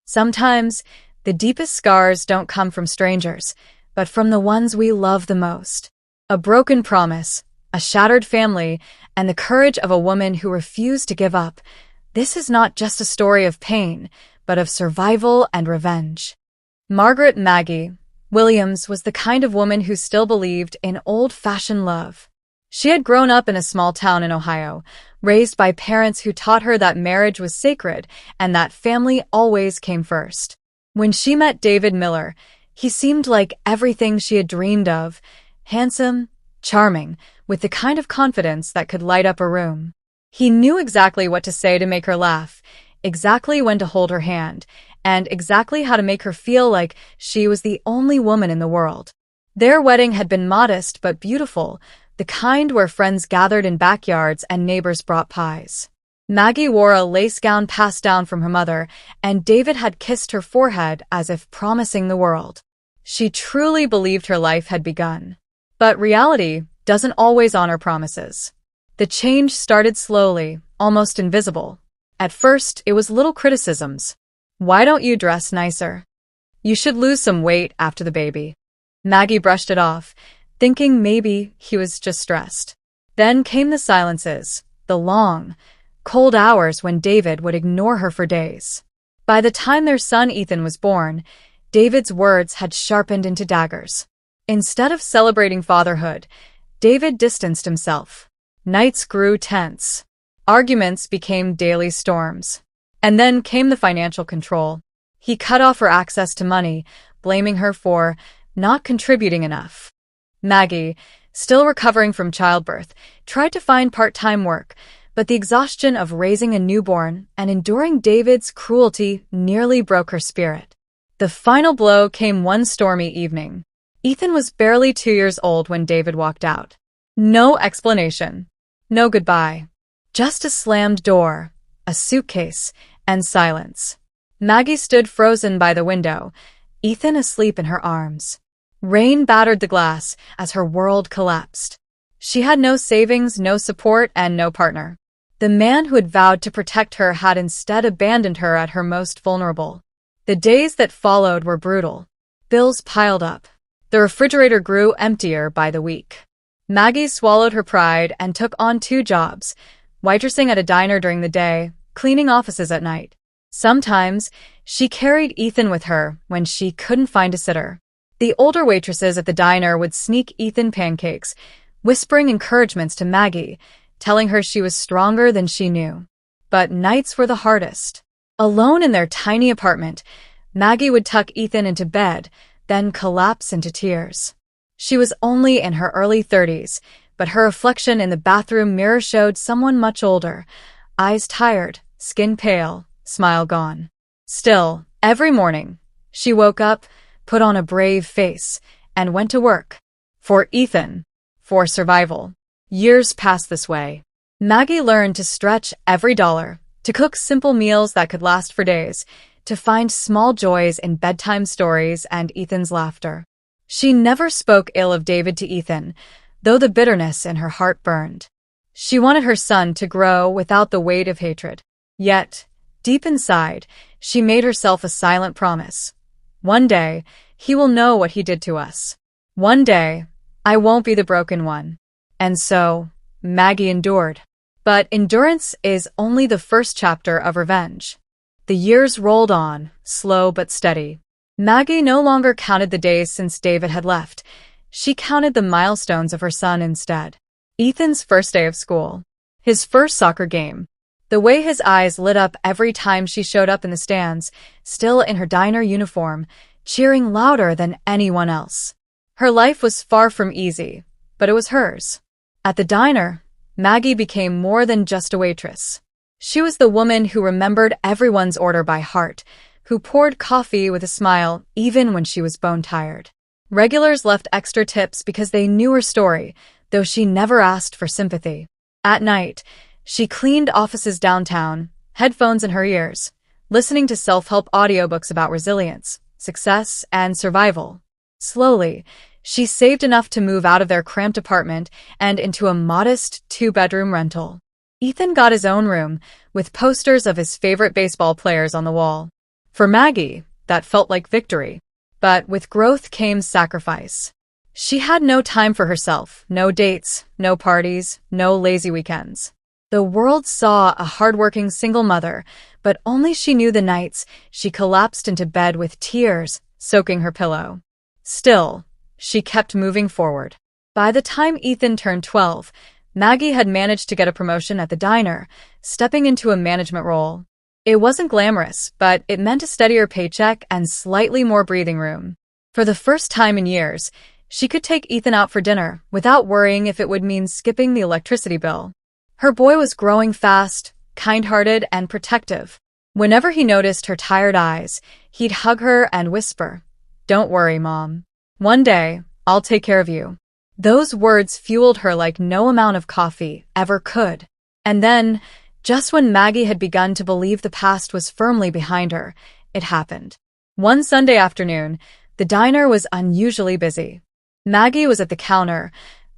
Sometimes, the deepest scars don't come from strangers, but from the ones we love the most. A broken promise, a shattered family, and the courage of a woman who refused to give up. This is not just a story of pain, but of survival and revenge. Margaret Maggie Williams was the kind of woman who still believed in old-fashioned love. She had grown up in a small town in Ohio, raised by parents who taught her that marriage was sacred and that family always came first. When she met David Miller, he seemed like everything she had dreamed of: handsome, charming, with the kind of confidence that could light up a room. He knew exactly what to say to make her laugh, exactly when to hold her hand, and exactly how to make her feel like she was the only woman in the world. Their wedding had been modest but beautiful, the kind where friends gathered in backyards and neighbors brought pies. Maggie wore a lace gown passed down from her mother, and David had kissed her forehead as if promising the world. She truly believed her life had begun. But reality doesn't always honor promises. The change started slowly, almost invisible. At first, it was little criticisms. "Why don't you dress nicer? You should lose some weight after the baby." Maggie brushed it off, thinking maybe he was just stressed. Then came the silences, the long, cold hours when David would ignore her for days. By the time their son Ethan was born, David's words had sharpened into daggers. Instead of celebrating fatherhood, David distanced himself. Nights grew tense. Arguments became daily storms. And then came the financial control. He cut off her access to money, blaming her for not contributing enough. Maggie, still recovering from childbirth, tried to find part-time work, but the exhaustion of raising a newborn and enduring David's cruelty nearly broke her spirit. The final blow came one stormy evening. Ethan was barely 2 years old when David walked out. No explanation. No goodbye. Just a slammed door, a suitcase, and silence. Maggie stood frozen by the window, Ethan asleep in her arms. Rain battered the glass as her world collapsed. She had no savings, no support, and no partner. The man who had vowed to protect her had instead abandoned her at her most vulnerable. The days that followed were brutal. Bills piled up. The refrigerator grew emptier by the week. Maggie swallowed her pride and took on 2 jobs, waitressing at a diner during the day, cleaning offices at night. Sometimes, she carried Ethan with her when she couldn't find a sitter. The older waitresses at the diner would sneak Ethan pancakes, whispering encouragements to Maggie, telling her she was stronger than she knew. But nights were the hardest. Alone in their tiny apartment, Maggie would tuck Ethan into bed, then collapse into tears. She was only in her early 30s, but her reflection in the bathroom mirror showed someone much older, eyes tired, skin pale, smile gone. Still, every morning, she woke up, put on a brave face, and went to work. For Ethan. For survival. Years passed this way. Maggie learned to stretch every dollar, to cook simple meals that could last for days, to find small joys in bedtime stories and Ethan's laughter. She never spoke ill of David to Ethan, though the bitterness in her heart burned. She wanted her son to grow without the weight of hatred. Yet, deep inside, she made herself a silent promise. One day, he will know what he did to us. One day, I won't be the broken one. And so, Maggie endured. But endurance is only the first chapter of revenge. The years rolled on, slow but steady. Maggie no longer counted the days since David had left. She counted the milestones of her son instead. Ethan's first day of school. His first soccer game. The way his eyes lit up every time she showed up in the stands, still in her diner uniform, cheering louder than anyone else. Her life was far from easy, but it was hers. At the diner, Maggie became more than just a waitress. She was the woman who remembered everyone's order by heart, who poured coffee with a smile even when she was bone-tired. Regulars left extra tips because they knew her story, though she never asked for sympathy. At night, she cleaned offices downtown, headphones in her ears, listening to self-help audiobooks about resilience, success, and survival. Slowly, she saved enough to move out of their cramped apartment and into a modest 2-bedroom rental. Ethan got his own room, with posters of his favorite baseball players on the wall. For Maggie, that felt like victory. But with growth came sacrifice. She had no time for herself, no dates, no parties, no lazy weekends. The world saw a hardworking single mother, but only she knew the nights she collapsed into bed with tears soaking her pillow. Still, she kept moving forward. By the time Ethan turned 12, Maggie had managed to get a promotion at the diner, stepping into a management role. It wasn't glamorous, but it meant a steadier paycheck and slightly more breathing room. For the first time in years, she could take Ethan out for dinner without worrying if it would mean skipping the electricity bill. Her boy was growing fast, kind-hearted, and protective. Whenever he noticed her tired eyes, he'd hug her and whisper, "Don't worry, Mom. One day, I'll take care of you." Those words fueled her like no amount of coffee ever could. And then, just when Maggie had begun to believe the past was firmly behind her, it happened. One Sunday afternoon, the diner was unusually busy. Maggie was at the counter,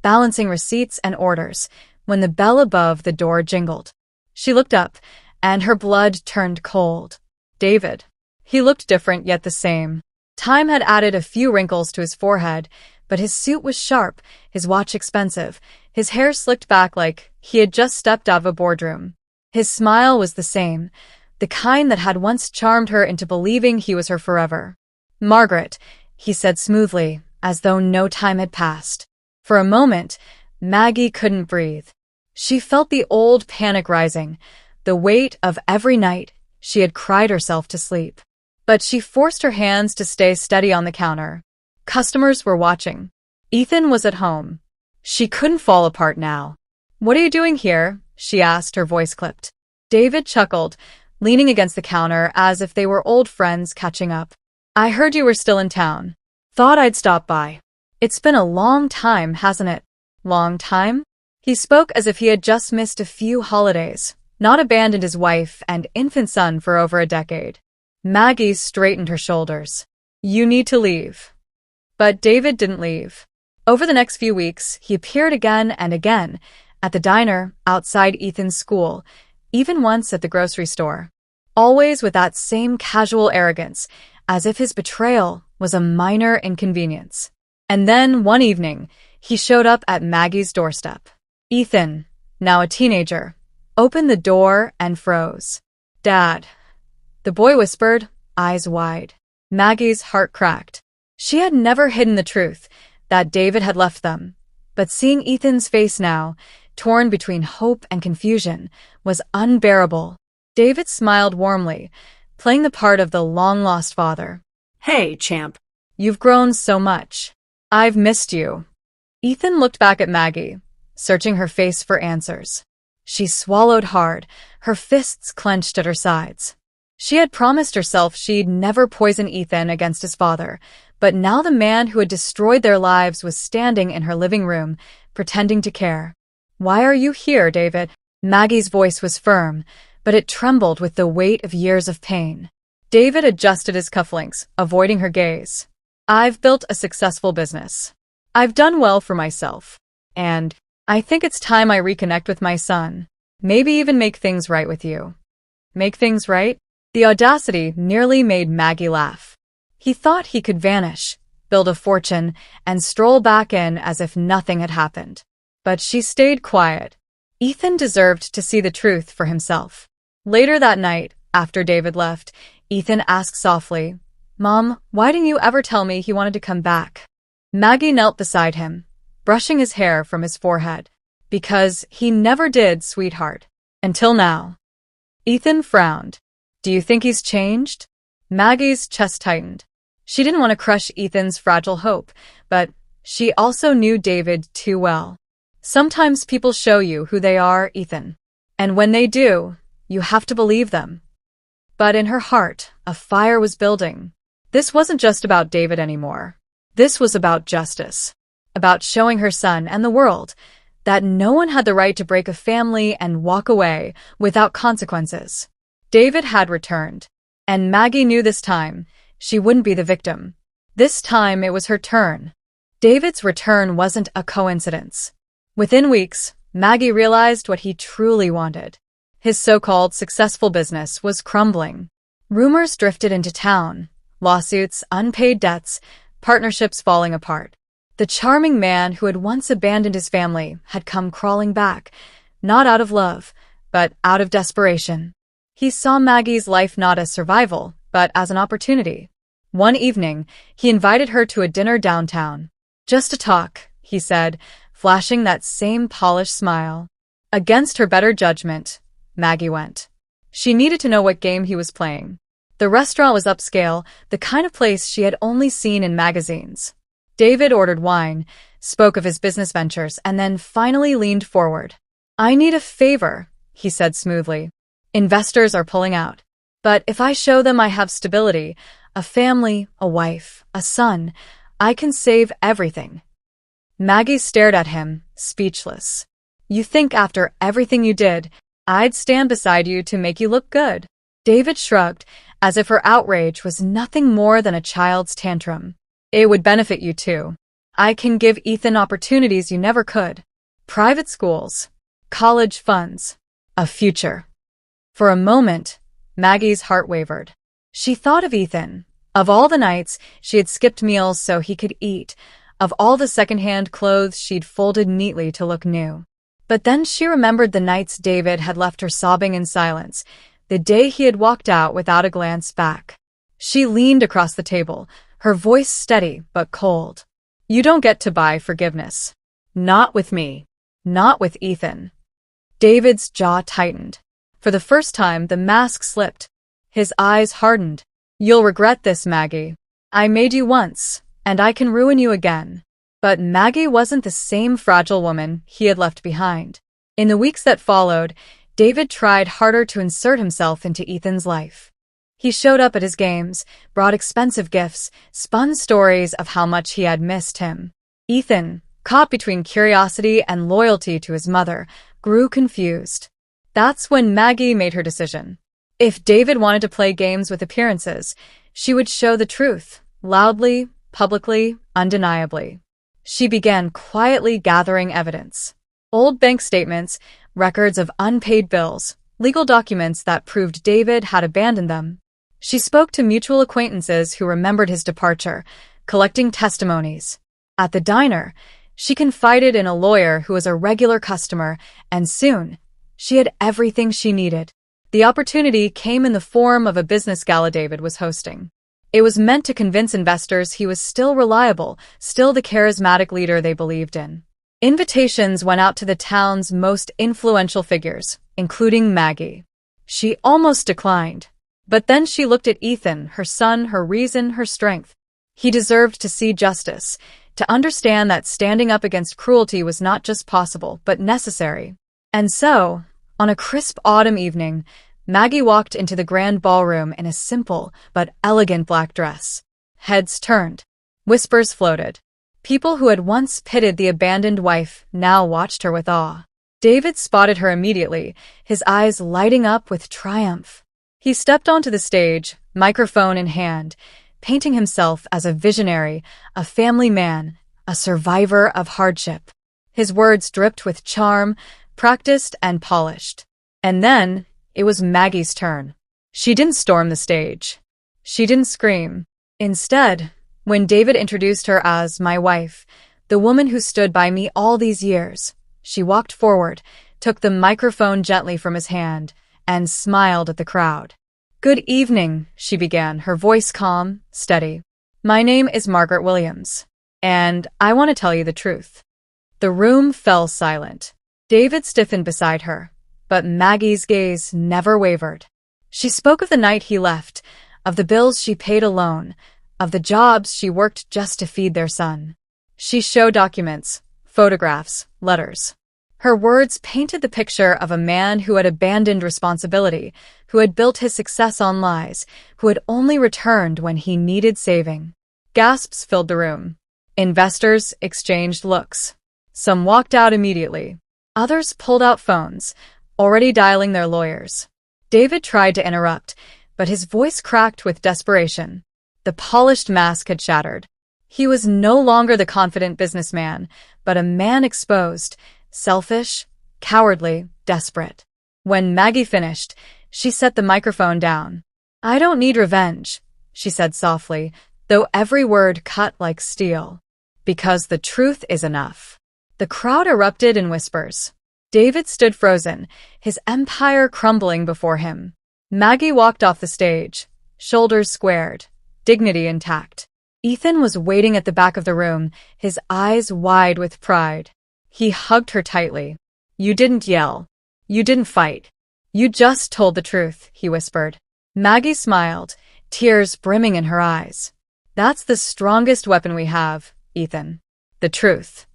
balancing receipts and orders, when the bell above the door jingled. She looked up, and her blood turned cold. David. He looked different yet the same. Time had added a few wrinkles to his forehead, but his suit was sharp, his watch expensive, his hair slicked back like he had just stepped out of a boardroom. His smile was the same, the kind that had once charmed her into believing he was her forever. "Margaret," he said smoothly, as though no time had passed. For a moment, Maggie couldn't breathe. She felt the old panic rising, the weight of every night she had cried herself to sleep. But she forced her hands to stay steady on the counter. Customers were watching. Ethan was at home. She couldn't fall apart now. "What are you doing here?" she asked, her voice clipped. David chuckled, leaning against the counter as if they were old friends catching up. "I heard you were still in town. Thought I'd stop by. It's been a long time, hasn't it?" "Long time?" He spoke as if he had just missed a few holidays, not abandoned his wife and infant son for over a decade. Maggie straightened her shoulders. "You need to leave." But David didn't leave. Over the next few weeks, he appeared again and again, at the diner, outside Ethan's school, even once at the grocery store. Always with that same casual arrogance, as if his betrayal was a minor inconvenience. And then, one evening, he showed up at Maggie's doorstep. Ethan, now a teenager, opened the door and froze. "Dad," the boy whispered, eyes wide. Maggie's heart cracked. She had never hidden the truth, that David had left them. But seeing Ethan's face now, torn between hope and confusion, was unbearable. David smiled warmly, playing the part of the long-lost father. "Hey, champ. You've grown so much. I've missed you." Ethan looked back at Maggie, searching her face for answers. She swallowed hard, her fists clenched at her sides. She had promised herself she'd never poison Ethan against his father, but now the man who had destroyed their lives was standing in her living room, pretending to care. "Why are you here, David?" Maggie's voice was firm, but it trembled with the weight of years of pain. David adjusted his cufflinks, avoiding her gaze. "I've built a successful business. I've done well for myself. And I think it's time I reconnect with my son. Maybe even make things right with you." Make things right? The audacity nearly made Maggie laugh. He thought he could vanish, build a fortune, and stroll back in as if nothing had happened. But she stayed quiet. Ethan deserved to see the truth for himself. Later that night, after David left, Ethan asked softly, "Mom, why didn't you ever tell me he wanted to come back?" Maggie knelt beside him, brushing his hair from his forehead. "Because he never did, sweetheart. Until now." Ethan frowned. "Do you think he's changed?" Maggie's chest tightened. She didn't want to crush Ethan's fragile hope, but she also knew David too well. Sometimes people show you who they are, Ethan. And when they do, you have to believe them. But in her heart, a fire was building. This wasn't just about David anymore. This was about justice. About showing her son and the world that no one had the right to break a family and walk away without consequences. David had returned, and Maggie knew this time she wouldn't be the victim. This time it was her turn. David's return wasn't a coincidence. Within weeks, Maggie realized what he truly wanted. His so-called successful business was crumbling. Rumors drifted into town. Lawsuits, unpaid debts, partnerships falling apart. The charming man who had once abandoned his family had come crawling back, not out of love, but out of desperation. He saw Maggie's life not as survival, but as an opportunity. One evening, he invited her to a dinner downtown. "Just to talk," he said, flashing that same polished smile. Against her better judgment, Maggie went. She needed to know what game he was playing. The restaurant was upscale, the kind of place she had only seen in magazines. David ordered wine, spoke of his business ventures, and then finally leaned forward. "I need a favor," he said smoothly. "Investors are pulling out. But if I show them I have stability, a family, a wife, a son, I can save everything." Maggie stared at him, speechless. "You think after everything you did, I'd stand beside you to make you look good?" David shrugged, as if her outrage was nothing more than a child's tantrum. "It would benefit you too. I can give Ethan opportunities you never could. Private schools, college funds, a future." For a moment, Maggie's heart wavered. She thought of Ethan, of all the nights she had skipped meals so he could eat, of all the secondhand clothes she'd folded neatly to look new. But then she remembered the nights David had left her sobbing in silence, the day he had walked out without a glance back. She leaned across the table, her voice steady but cold. "You don't get to buy forgiveness. Not with me. Not with Ethan." David's jaw tightened. For the first time, the mask slipped. His eyes hardened. "You'll regret this, Maggie. I made you once, and I can ruin you again." But Maggie wasn't the same fragile woman he had left behind. In the weeks that followed, David tried harder to insert himself into Ethan's life. He showed up at his games, brought expensive gifts, spun stories of how much he had missed him. Ethan, caught between curiosity and loyalty to his mother, grew confused. That's when Maggie made her decision. If David wanted to play games with appearances, she would show the truth, loudly, publicly, undeniably. She began quietly gathering evidence. Old bank statements, records of unpaid bills, legal documents that proved David had abandoned them. She spoke to mutual acquaintances who remembered his departure, collecting testimonies. At the diner, she confided in a lawyer who was a regular customer, and soon, she had everything she needed. The opportunity came in the form of a business gala David was hosting. It was meant to convince investors he was still reliable, still the charismatic leader they believed in. Invitations went out to the town's most influential figures, including Maggie. She almost declined. But then she looked at Ethan, her son, her reason, her strength. He deserved to see justice, to understand that standing up against cruelty was not just possible, but necessary. And so, on a crisp autumn evening, Maggie walked into the grand ballroom in a simple but elegant black dress. Heads turned. Whispers floated. People who had once pitied the abandoned wife now watched her with awe. David spotted her immediately, his eyes lighting up with triumph. He stepped onto the stage, microphone in hand, painting himself as a visionary, a family man, a survivor of hardship. His words dripped with charm, practiced and polished. And then, it was Maggie's turn. She didn't storm the stage. She didn't scream. Instead, when David introduced her as my wife, the woman who stood by me all these years, she walked forward, took the microphone gently from his hand, and smiled at the crowd. "Good evening," she began, her voice calm, steady. "My name is Margaret Williams, and I want to tell you the truth." The room fell silent. David stiffened beside her, but Maggie's gaze never wavered. She spoke of the night he left, of the bills she paid alone, of the jobs she worked just to feed their son. She showed documents, photographs, letters. Her words painted the picture of a man who had abandoned responsibility, who had built his success on lies, who had only returned when he needed saving. Gasps filled the room. Investors exchanged looks. Some walked out immediately. Others pulled out phones, already dialing their lawyers. David tried to interrupt, but his voice cracked with desperation. The polished mask had shattered. He was no longer the confident businessman, but a man exposed, selfish, cowardly, desperate. When Maggie finished, she set the microphone down. I don't need revenge, she said softly, though every word cut like steel. Because the truth is enough. The crowd erupted in whispers. David stood frozen, his empire crumbling before him. Maggie walked off the stage, shoulders squared, dignity intact. Ethan was waiting at the back of the room, his eyes wide with pride. He hugged her tightly. You didn't yell. You didn't fight. You just told the truth, he whispered. Maggie smiled, tears brimming in her eyes. That's the strongest weapon we have, Ethan. The truth.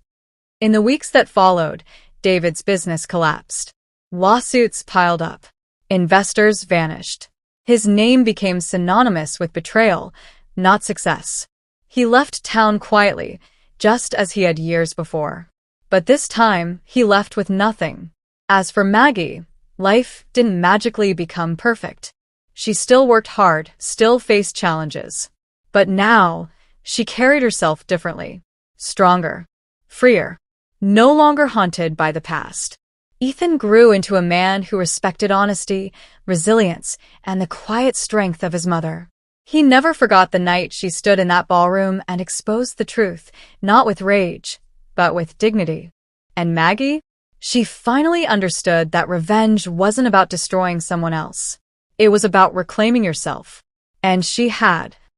In the weeks that followed, David's business collapsed. Lawsuits piled up. Investors vanished. His name became synonymous with betrayal, not success. He left town quietly, just as he had years before. But this time, he left with nothing. As for Maggie, life didn't magically become perfect. She still worked hard, still faced challenges. But now, she carried herself differently. Stronger. Freer. No longer haunted by the past. Ethan grew into a man who respected honesty, resilience, and the quiet strength of his mother. He never forgot the night she stood in that ballroom and exposed the truth, not with rage, but with dignity. And Maggie? She finally understood that revenge wasn't about destroying someone else. It was about reclaiming yourself. And she had,